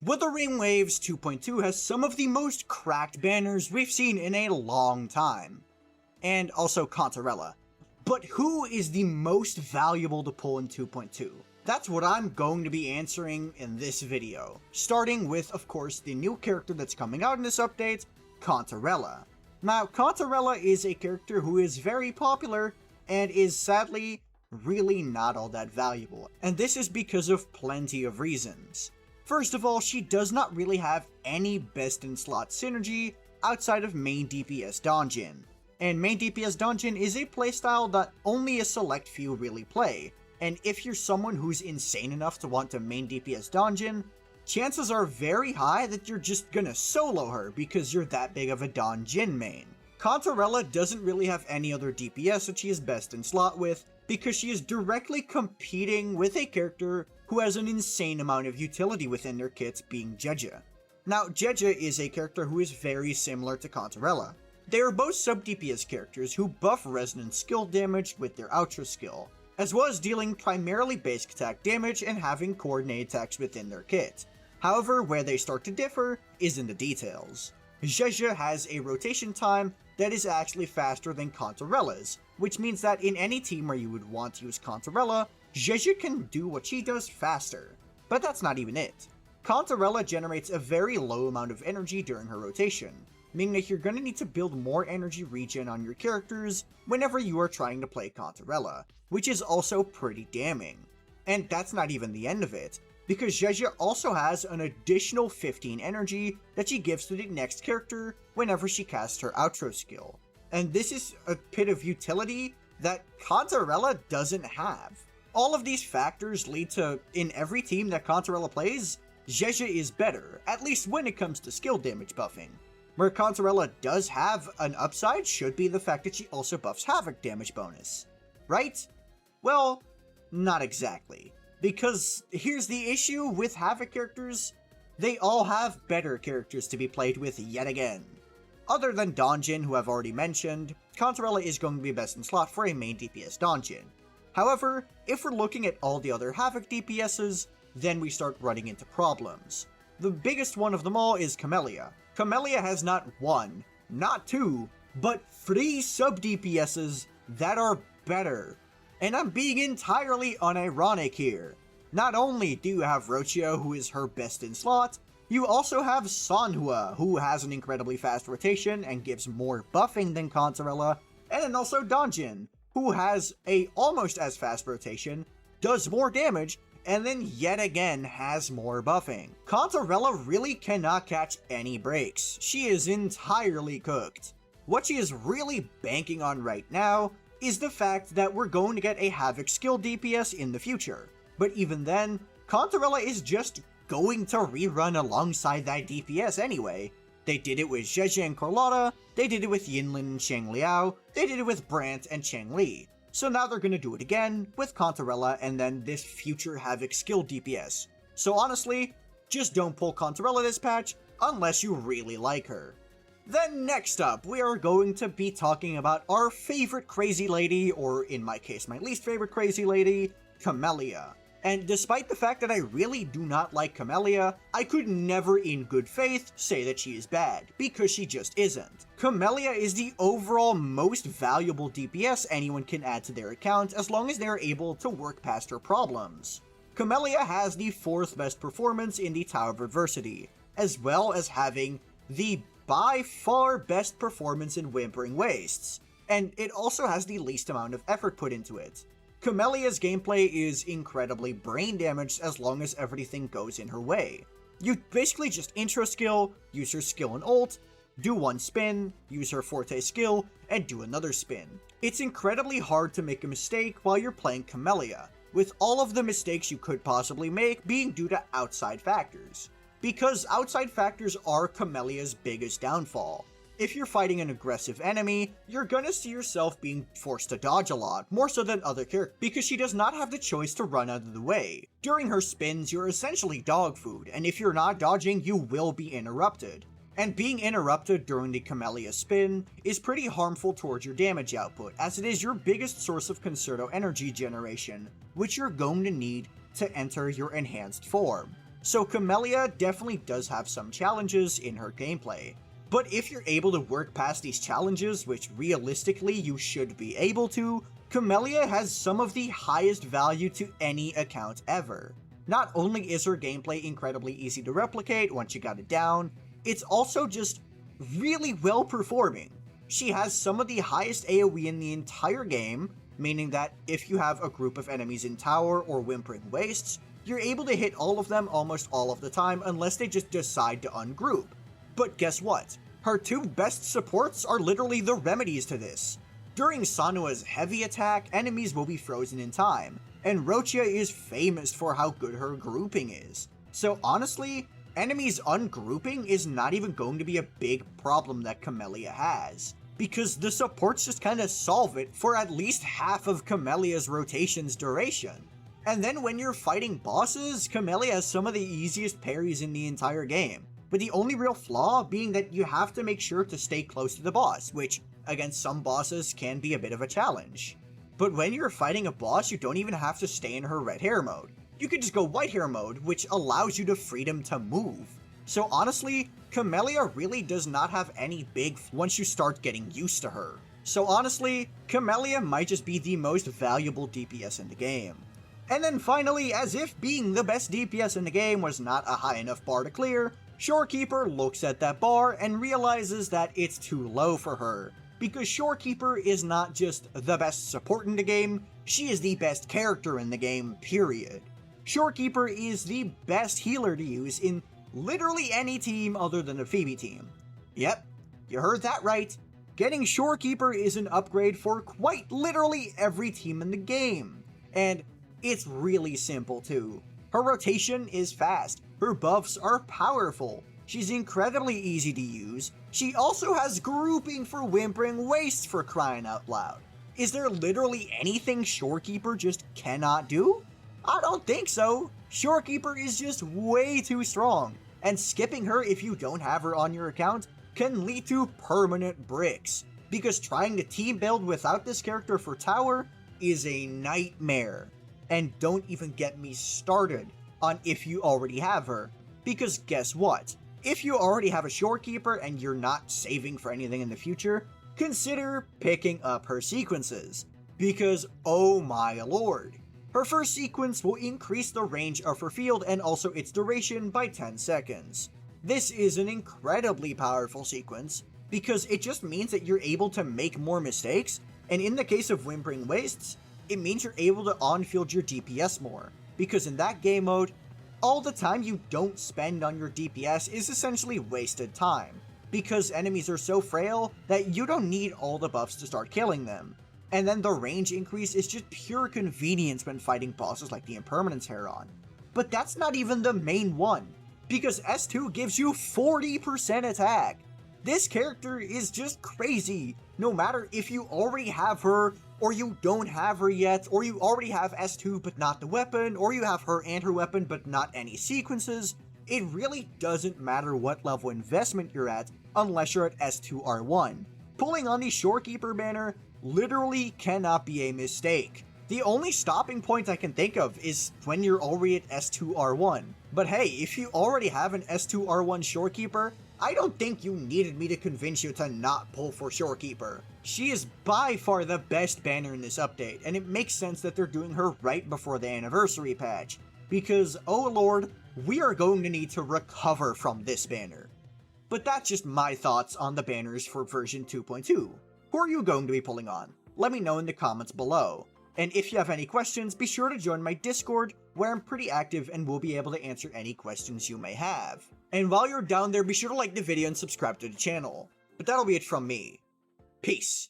Wuthering Waves 2.2 has some of the most cracked banners we've seen in a long time. And also Cantarella. But who is the most valuable to pull in 2.2? That's what I'm going to be answering in this video. Starting with, of course, the new character that's coming out in this update, Cantarella. Now, Cantarella is a character who is very popular and is sadly really not all that valuable. And this is because of plenty of reasons. First of all, she does not really have any best in slot synergy outside of main DPS Donjin. And main DPS Donjin is a playstyle that only a select few really play, and if you're someone who's insane enough to want to main DPS Donjin, chances are very high that you're just gonna solo her because you're that big of a Donjin main. Cantarella doesn't really have any other DPS that she is best in slot with, because she is directly competing with a character who has an insane amount of utility within their kits, being Jeja. Now, Jeja is a character who is very similar to Cantarella. They are both sub-DPS characters who buff resonance skill damage with their outro skill, as well as dealing primarily basic attack damage and having coordinated attacks within their kit. However, where they start to differ is in the details. Jeja has a rotation time that is actually faster than Cantarella's, which means that in any team where you would want to use Cantarella, Jeja can do what she does faster. But that's not even it. Cantarella generates a very low amount of energy during her rotation, meaning that you're going to need to build more energy regen on your characters whenever you are trying to play Cantarella, which is also pretty damning. And that's not even the end of it, because Jeja also has an additional 15 energy that she gives to the next character whenever she casts her outro skill. And this is a bit of utility that Cantarella doesn't have. All of these factors lead to, in every team that Cantarella plays, Jeja is better, at least when it comes to skill damage buffing. Where Cantarella does have an upside should be the fact that she also buffs Havoc damage bonus. Right? Well, not exactly. Because here's the issue with Havoc characters, they all have better characters to be played with yet again. Other than Donjin, who I've already mentioned, Cantarella is going to be best in slot for a main DPS Donjin. However, if we're looking at all the other Havoc DPSs, then we start running into problems. The biggest one of them all is Camellya. Camellya has not one, not two, but 3 sub-DPSs that are better. And I'm being entirely unironic here. Not only do you have Rochio, who is her best in slot, you also have Sanhua, who has an incredibly fast rotation and gives more buffing than Cantarella, and then also Donjin, who has a almost as fast rotation, does more damage, and then yet again has more buffing. Cantarella really cannot catch any breaks. She is entirely cooked. What she is really banking on right now is the fact that we're going to get a Havoc skill DPS in the future. But even then, Cantarella is just going to rerun alongside that DPS anyway. They did it with Jeja and Carlotta, they did it with Yinlin and Shang Liao, they did it with Brant and Chang Li. So now they're going to do it again with Cantarella and then this future Havoc skill DPS. So honestly, just don't pull Cantarella this patch unless you really like her. Then next up, we are going to be talking about our favorite crazy lady, or in my case my least favorite crazy lady, Camellya. And despite the fact that I really do not like Camellya, I could never in good faith say that she is bad, because she just isn't. Camellya is the overall most valuable DPS anyone can add to their account as long as they are able to work past her problems. Camellya has the 4th best performance in the Tower of Adversity, as well as having the by far best performance in Whimpering Wastes, and it also has the least amount of effort put into it. Camellya's gameplay is incredibly brain damaged as long as everything goes in her way. You basically just intro skill, use her skill and ult, do one spin, use her forte skill, and do another spin. It's incredibly hard to make a mistake while you're playing Camellya, with all of the mistakes you could possibly make being due to outside factors. Because outside factors are Camellya's biggest downfall. If you're fighting an aggressive enemy, you're gonna see yourself being forced to dodge a lot, more so than other characters, because she does not have the choice to run out of the way. During her spins, you're essentially dog food, and if you're not dodging, you will be interrupted. And being interrupted during the Camellya spin is pretty harmful towards your damage output, as it is your biggest source of Concerto energy generation, which you're going to need to enter your enhanced form. so Camellya definitely does have some challenges in her gameplay. But if you're able to work past these challenges, which realistically you should be able to, Camellya has some of the highest value to any account ever. Not only is her gameplay incredibly easy to replicate once you got it down, it's also just really well performing. She has some of the highest AoE in the entire game, meaning that if you have a group of enemies in tower or whimpering wastes, you're able to hit all of them almost all of the time unless they just decide to ungroup. But guess what? Her two best supports are literally the remedies to this. During Sanua's heavy attack, enemies will be frozen in time, and Rochia is famous for how good her grouping is. So honestly, enemies ungrouping is not even going to be a big problem that Camellya has, because the supports just kinda solve it for at least half of Camellya's rotation's duration. And then when you're fighting bosses, Camellya has some of the easiest parries in the entire game, with the only real flaw being that you have to make sure to stay close to the boss, which against some bosses can be a bit of a challenge. But when you're fighting a boss, you don't even have to stay in her red hair mode. You could just go white hair mode, which allows you the freedom to move. So honestly, Camellya really does not have any big once you start getting used to her. So honestly, Camellya might just be the most valuable DPS in the game. And then finally, as if being the best DPS in the game was not a high enough bar to clear, Shorekeeper looks at that bar and realizes that it's too low for her. Because Shorekeeper is not just the best support in the game, she is the best character in the game, period. Shorekeeper is the best healer to use in literally any team other than the Phoebe team. Yep, you heard that right. Getting Shorekeeper is an upgrade for quite literally every team in the game. And it's really simple too. Her rotation is fast, her buffs are powerful, she's incredibly easy to use, she also has grouping for whimpering wastes, for crying out loud. Is there literally anything Shorekeeper just cannot do? I don't think so. Shorekeeper is just way too strong, and skipping her if you don't have her on your account can lead to permanent bricks, because trying to team build without this character for tower is a nightmare. And don't even get me started on if you already have her, because guess what? If you already have a Shorekeeper and you're not saving for anything in the future, consider picking up her sequences, because oh my lord. Her first sequence will increase the range of her field and also its duration by 10 seconds. This is an incredibly powerful sequence, because it just means that you're able to make more mistakes, and in the case of Whimpering Wastes, it means you're able to on-field your DPS more, because in that game mode, all the time you don't spend on your DPS is essentially wasted time, because enemies are so frail that you don't need all the buffs to start killing them. And then the range increase is just pure convenience when fighting bosses like the Impermanence Heron. But that's not even the main one, because S2 gives you 40% attack. This character is just crazy, no matter if you already have her, or you don't have her yet, or you already have S2 but not the weapon, or you have her and her weapon but not any sequences. It really doesn't matter what level investment you're at unless you're at S2R1. Pulling on the Shorekeeper banner literally cannot be a mistake. The only stopping point I can think of is when you're already at S2R1. But hey, if you already have an S2R1 Shorekeeper, I don't think you needed me to convince you to not pull for Shorekeeper. She is by far the best banner in this update, and it makes sense that they're doing her right before the anniversary patch, because oh lord, we are going to need to recover from this banner. But that's just my thoughts on the banners for version 2.2. Who are you going to be pulling on? Let me know in the comments below. And if you have any questions, be sure to join my Discord, where I'm pretty active and will be able to answer any questions you may have. And while you're down there, be sure to like the video and subscribe to the channel. But that'll be it from me. Peace.